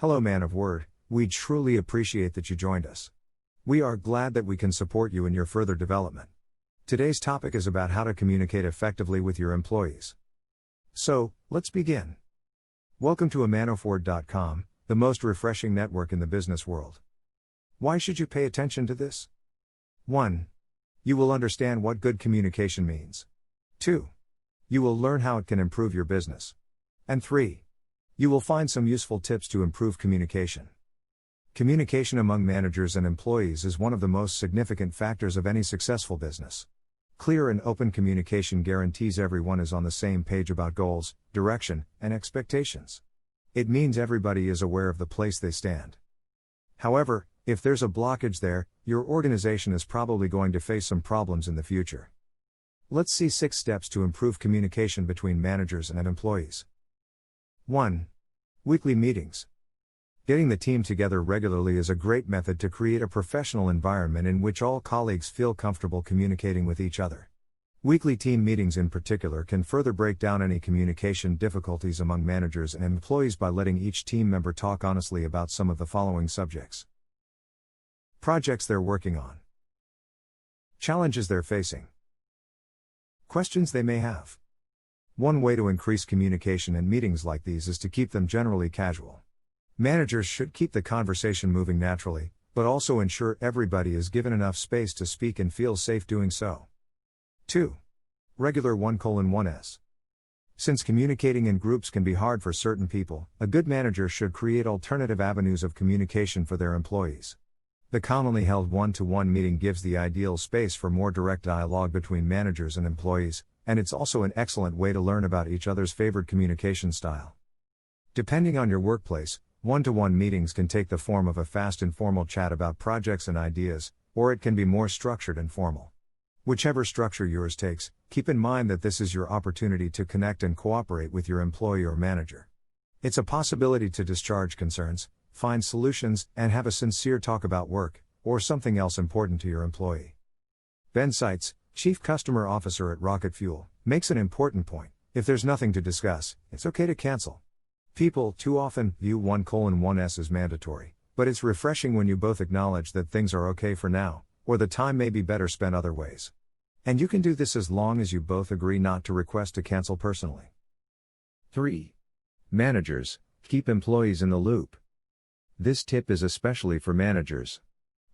Hello, man of word, we truly appreciate that you joined us. We are glad that we can support you in your further development. Today's topic is about how to communicate effectively with your employees. So, let's begin. Welcome to amanofword.com, the most refreshing network in the business world. Why should you pay attention to this? 1. You will understand what good communication means. 2. You will learn how it can improve your business. And 3. You will find some useful tips to improve communication. Communication among managers and employees is one of the most significant factors of any successful business. Clear and open communication guarantees everyone is on the same page about goals, direction, and expectations. It means everybody is aware of the place they stand. However, if there's a blockage there, your organization is probably going to face some problems in the future. Let's see 6 steps to improve communication between managers and employees. 1. Weekly meetings. Getting the team together regularly is a great method to create a professional environment in which all colleagues feel comfortable communicating with each other. Weekly team meetings in particular can further break down any communication difficulties among managers and employees by letting each team member talk honestly about some of the following subjects. Projects they're working on. Challenges they're facing. Questions they may have. One way to increase communication in meetings like these is to keep them generally casual. Managers should keep the conversation moving naturally, but also ensure everybody is given enough space to speak and feel safe doing so. 2. Regular 1:1s. Since communicating in groups can be hard for certain people, a good manager should create alternative avenues of communication for their employees. The commonly held 1-to-1 meeting gives the ideal space for more direct dialogue between managers and employees, and it's also an excellent way to learn about each other's favored communication style. Depending on your workplace, 1-to-1 meetings can take the form of a fast informal chat about projects and ideas, or it can be more structured and formal. Whichever structure yours takes, keep in mind that this is your opportunity to connect and cooperate with your employee or manager. It's a possibility to discharge concerns, find solutions, and have a sincere talk about work, or something else important to your employee. Ben Seitz, Chief Customer Officer at Rocket Fuel, makes an important point. If there's nothing to discuss, it's okay to cancel. People, too often, view 1:1s as mandatory, but it's refreshing when you both acknowledge that things are okay for now, or the time may be better spent other ways. And you can do this as long as you both agree not to request to cancel personally. 3. Managers, keep employees in the loop. This tip is especially for managers.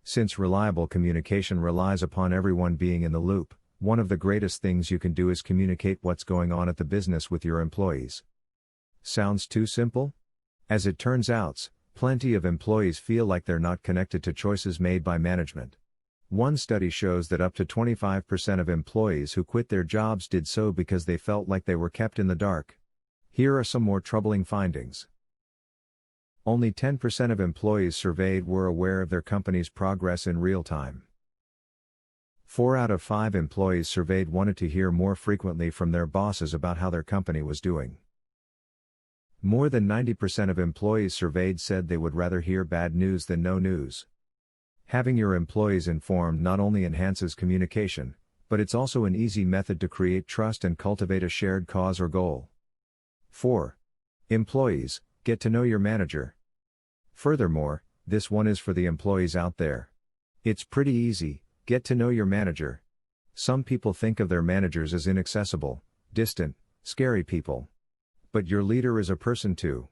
Since reliable communication relies upon everyone being in the loop, one of the greatest things you can do is communicate what's going on at the business with your employees. Sounds too simple? As it turns out, plenty of employees feel like they're not connected to choices made by management. One study shows that up to 25% of employees who quit their jobs did so because they felt like they were kept in the dark. Here are some more troubling findings. Only 10% of employees surveyed were aware of their company's progress in real time. 4 out of 5 employees surveyed wanted to hear more frequently from their bosses about how their company was doing. More than 90% of employees surveyed said they would rather hear bad news than no news. Having your employees informed not only enhances communication, but it's also an easy method to create trust and cultivate a shared cause or goal. 4. Employees, get to know your manager. Furthermore, this one is for the employees out there. It's pretty easy, get to know your manager. Some people think of their managers as inaccessible, distant, scary people. But your leader is a person too.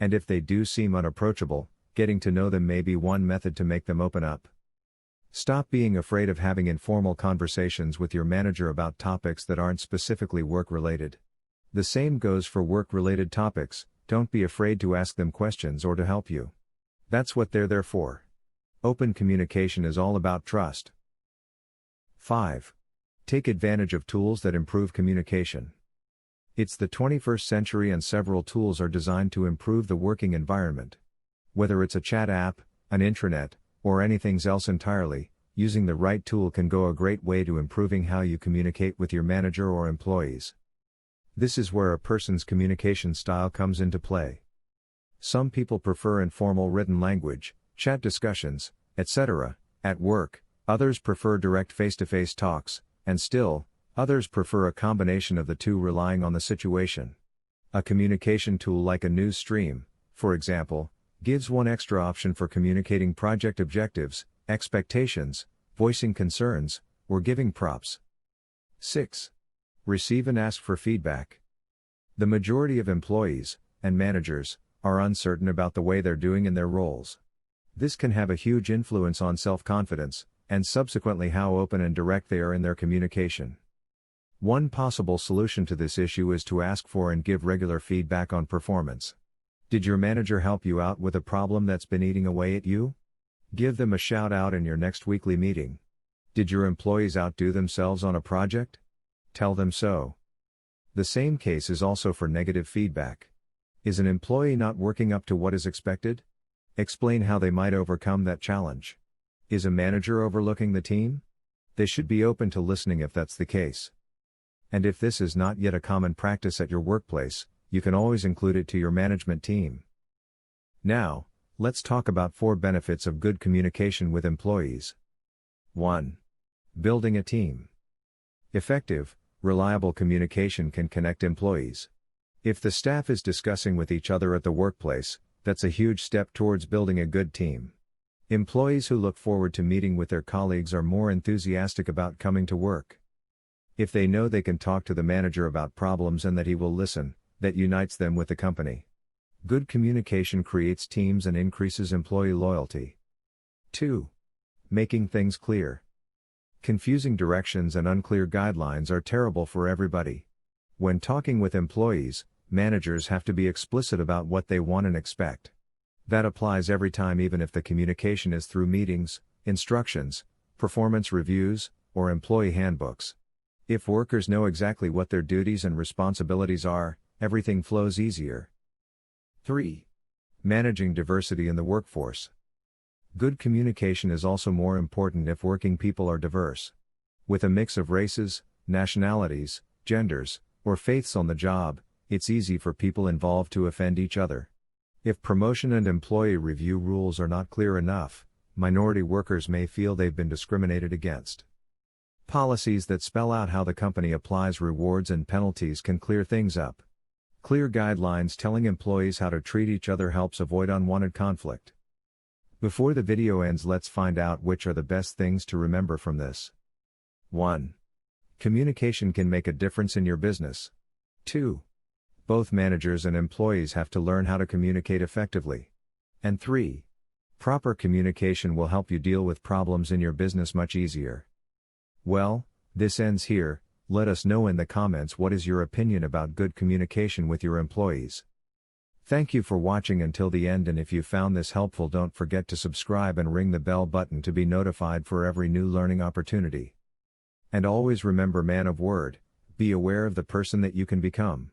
And if they do seem unapproachable, getting to know them may be one method to make them open up. Stop being afraid of having informal conversations with your manager about topics that aren't specifically work-related. The same goes for work-related topics. Don't be afraid to ask them questions or to help you. That's what they're there for. Open communication is all about trust. 5. Take advantage of tools that improve communication. It's the 21st century and several tools are designed to improve the working environment. Whether it's a chat app, an intranet, or anything else entirely, using the right tool can go a great way to improving how you communicate with your manager or employees. This is where a person's communication style comes into play. Some people prefer informal written language, chat discussions, etc., at work, others prefer direct face-to-face talks, and still, others prefer a combination of the two relying on the situation. A communication tool like a news stream, for example, Gives one extra option for communicating project objectives, expectations, voicing concerns, or giving props. 6. Receive and ask for feedback. The majority of employees, and managers, are uncertain about the way they're doing in their roles. This can have a huge influence on self-confidence, and subsequently how open and direct they are in their communication. One possible solution to this issue is to ask for and give regular feedback on performance. Did your manager help you out with a problem that's been eating away at you? Give them a shout out in your next weekly meeting. Did your employees outdo themselves on a project? Tell them so. The same case is also for negative feedback. Is an employee not working up to what is expected? Explain how they might overcome that challenge. Is a manager overlooking the team? They should be open to listening if that's the case. And if this is not yet a common practice at your workplace, you can always include it to your management team. Now, let's talk about 4 benefits of good communication with employees. 1. Building a team. Effective, reliable communication can connect employees. If the staff is discussing with each other at the workplace, that's a huge step towards building a good team. Employees who look forward to meeting with their colleagues are more enthusiastic about coming to work. If they know they can talk to the manager about problems and that he will listen, that unites them with the company. Good communication creates teams and increases employee loyalty. 2. Making things clear. Confusing directions and unclear guidelines are terrible for everybody. When talking with employees, managers have to be explicit about what they want and expect. That applies every time, even if the communication is through meetings, instructions, performance reviews, or employee handbooks. If workers know exactly what their duties and responsibilities are, everything flows easier. 3. Managing diversity in the workforce. Good communication is also more important if working people are diverse. With a mix of races, nationalities, genders, or faiths on the job, it's easy for people involved to offend each other. If promotion and employee review rules are not clear enough, minority workers may feel they've been discriminated against. Policies that spell out how the company applies rewards and penalties can clear things up. Clear guidelines telling employees how to treat each other helps avoid unwanted conflict. Before the video ends, let's find out which are the best things to remember from this. 1. Communication can make a difference in your business. 2. Both managers and employees have to learn how to communicate effectively. And 3. Proper communication will help you deal with problems in your business much easier. Well, this ends here. Let us know in the comments what is your opinion about good communication with your employees. Thank you for watching until the end, and if you found this helpful, don't forget to subscribe and ring the bell button to be notified for every new learning opportunity. And always remember, man of word, be aware of the person that you can become.